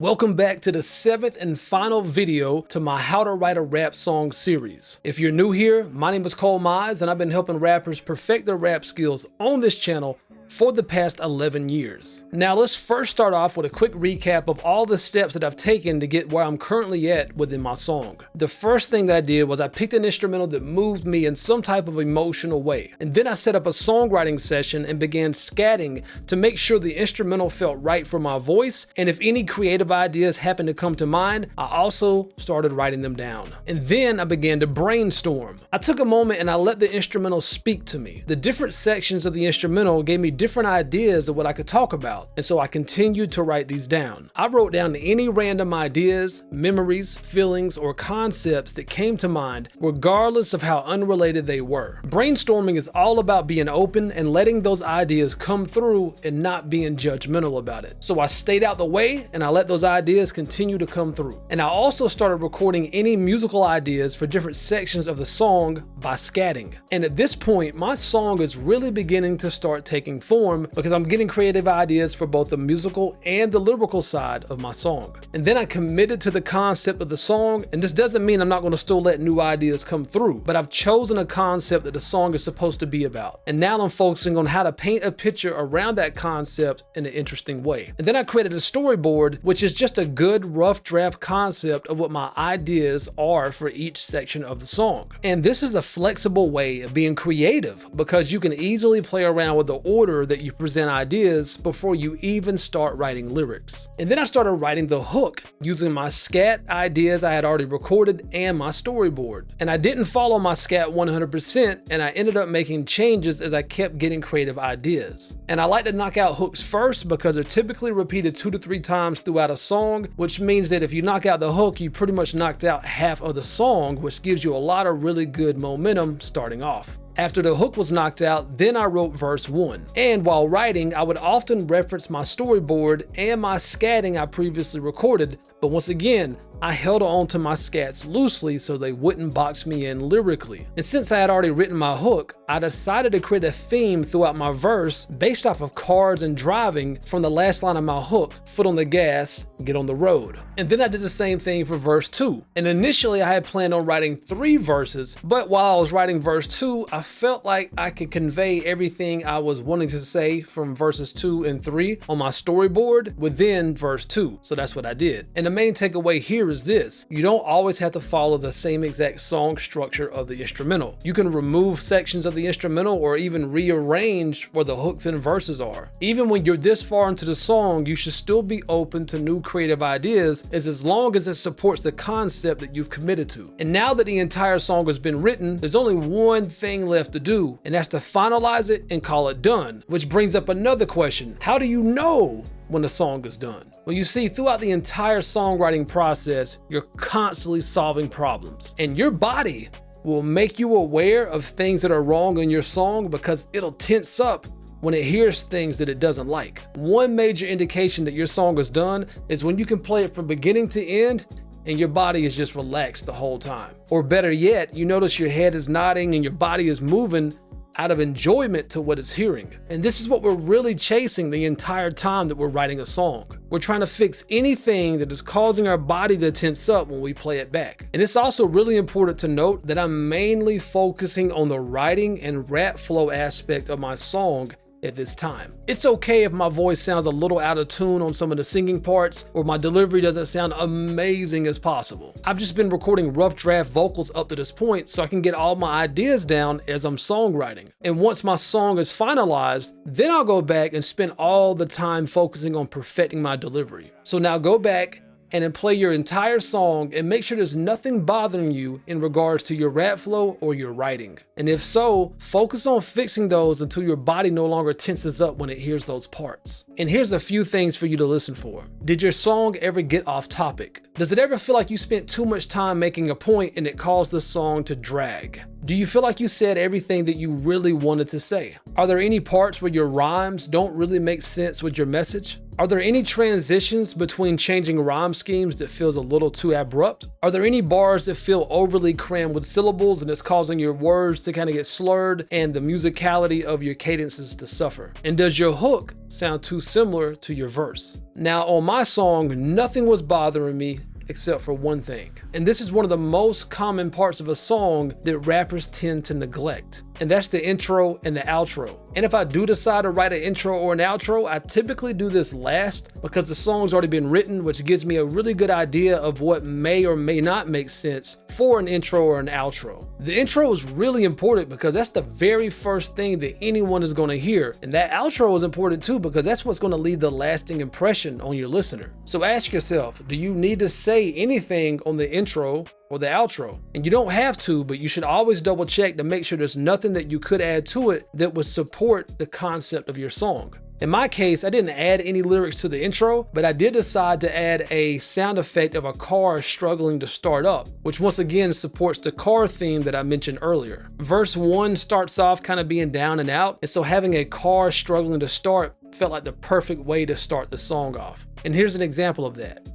Welcome back to the 7th and final video to my How to Write a Rap Song series. If you're new here, my name is ColeMize and I've been helping rappers perfect their rap skills on this channel for the past 11 years. Now let's first start off with a quick recap of all the steps that I've taken to get where I'm currently at within my song. The first thing that I did was I picked an instrumental that moved me in some type of emotional way. And then I set up a songwriting session and began scatting to make sure the instrumental felt right for my voice. And if any creative ideas happened to come to mind, I also started writing them down. And then I began to brainstorm. I took a moment and I let the instrumental speak to me. The different sections of the instrumental gave me different ideas of what I could talk about, and so I continued to write these down. I wrote down any random ideas, memories, feelings, or concepts that came to mind, regardless of how unrelated they were. Brainstorming is all about being open and letting those ideas come through and not being judgmental about it. So I stayed out the way and I let those ideas continue to come through. And I also started recording any musical ideas for different sections of the song by scatting. And at this point, my song is really beginning to start taking form because I'm getting creative ideas for both the musical and the lyrical side of my song. And then I committed to the concept of the song, and this doesn't mean I'm not going to still let new ideas come through, but I've chosen a concept that the song is supposed to be about. And now I'm focusing on how to paint a picture around that concept in an interesting way. And then I created a storyboard, which is just a good rough draft concept of what my ideas are for each section of the song. And this is a flexible way of being creative because you can easily play around with the order that you present ideas before you even start writing lyrics. And then I started writing the hook using my scat ideas I had already recorded and my storyboard. And I didn't follow my scat 100%, and I ended up making changes as I kept getting creative ideas. And I like to knock out hooks first because they're typically repeated 2 to 3 times throughout a song, which means that if you knock out the hook, you pretty much knocked out half of the song, which gives you a lot of really good momentum starting off. After the hook was knocked out, then I wrote verse 1. And while writing, I would often reference my storyboard and my scatting I previously recorded, but once again, I held on to my scats loosely so they wouldn't box me in lyrically. And since I had already written my hook, I decided to create a theme throughout my verse based off of cars and driving from the last line of my hook, foot on the gas, get on the road. And then I did the same thing for verse 2. And initially I had planned on writing 3 verses, but while I was writing verse 2, I felt like I could convey everything I was wanting to say from verses 2 and 3 on my storyboard within verse 2. So that's what I did. And the main takeaway here is this: you don't always have to follow the same exact song structure of the instrumental. You can remove sections of the instrumental or even rearrange where the hooks and verses are. Even when you're this far into the song, you should still be open to new creative ideas as long as it supports the concept that you've committed to. And now that the entire song has been written, there's only one thing left to do, and that's to finalize it and call it done. Which brings up another question: how do you know when a song is done? Well, you see, throughout the entire songwriting process, you're constantly solving problems, and your body will make you aware of things that are wrong in your song because it'll tense up when it hears things that it doesn't like. One major indication that your song is done is when you can play it from beginning to end and your body is just relaxed the whole time. Or better yet, you notice your head is nodding and your body is moving out of enjoyment to what it's hearing. And this is what we're really chasing the entire time that we're writing a song. We're trying to fix anything that is causing our body to tense up when we play it back. And it's also really important to note that I'm mainly focusing on the writing and rap flow aspect of my song at this time. It's okay if my voice sounds a little out of tune on some of the singing parts or my delivery doesn't sound amazing as possible. I've just been recording rough draft vocals up to this point so I can get all my ideas down as I'm songwriting. And once my song is finalized, then I'll go back and spend all the time focusing on perfecting my delivery. So now go back and then play your entire song and make sure there's nothing bothering you in regards to your rap flow or your writing. And if so, focus on fixing those until your body no longer tenses up when it hears those parts. And here's a few things for you to listen for. Did your song ever get off topic? Does it ever feel like you spent too much time making a point and it caused the song to drag? Do you feel like you said everything that you really wanted to say? Are there any parts where your rhymes don't really make sense with your message? Are there any transitions between changing rhyme schemes that feels a little too abrupt? Are there any bars that feel overly crammed with syllables and it's causing your words to kind of get slurred and the musicality of your cadences to suffer? And does your hook sound too similar to your verse? Now on my song, nothing was bothering me except for one thing. And this is one of the most common parts of a song that rappers tend to neglect. And that's the intro and the outro. And if I do decide to write an intro or an outro, I typically do this last because the song's already been written, which gives me a really good idea of what may or may not make sense for an intro or an outro. The intro is really important because that's the very first thing that anyone is going to hear. And that outro is important too because that's what's going to leave the lasting impression on your listener. So ask yourself, do you need to say anything on the intro or the outro? And you don't have to, but you should always double check to make sure there's nothing that you could add to it that would support the concept of your song. In my case, I didn't add any lyrics to the intro, but I did decide to add a sound effect of a car struggling to start up, which once again supports the car theme that I mentioned earlier. Verse 1 starts off kind of being down and out, and so having a car struggling to start felt like the perfect way to start the song off. And here's an example of that.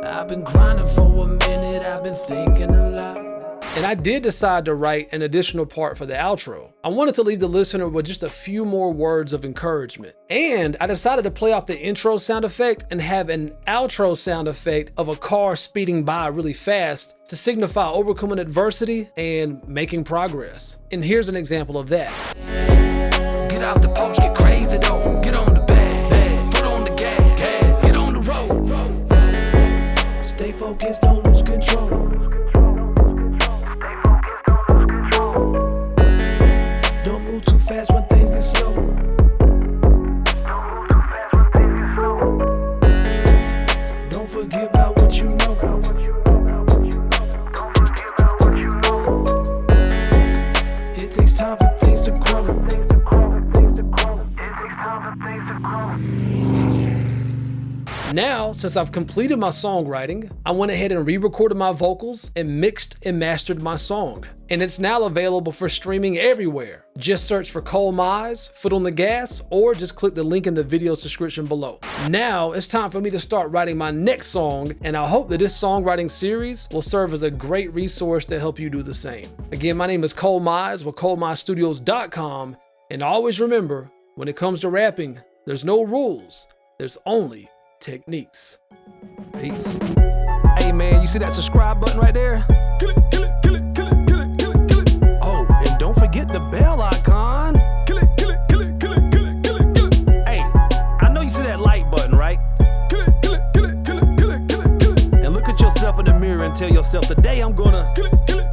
I've been grinding for a minute, I've been thinking a lot. And I did decide to write an additional part for the outro. I wanted to leave the listener with just a few more words of encouragement. And I decided to play off the intro sound effect and have an outro sound effect of a car speeding by really fast to signify overcoming adversity and making progress. And here's an example of that. Get out the post, get crazy though, get on the bag, foot on the gas, get on the road. Stay focused, don't lose control. Don't move too fast when things get slow. Don't forget about what you know. It takes time for things to grow. Now, since I've completed my songwriting, I went ahead and re-recorded my vocals and mixed and mastered my song. And it's now available for streaming everywhere. Just search for ColeMize, Foot on the Gas, or just click the link in the video description below. Now, it's time for me to start writing my next song, and I hope that this songwriting series will serve as a great resource to help you do the same. Again, my name is ColeMize with ColeMizeStudios.com, and always remember, when it comes to rapping, there's no rules, there's only techniques. Peace. Hey man, you see that subscribe button right there? Kill it, kill it, kill it, kill it, kill it, kill it, kill it. Oh, and don't forget the bell icon. Kill it, kill it, kill it, kill it, kill it, kill it, kill it. Hey, I know you see that like button, right? Kill it, kill it, kill it, kill it, kill it, kill it, kill it. And look at yourself in the mirror and tell yourself, today I'm gonna kill it, kill it.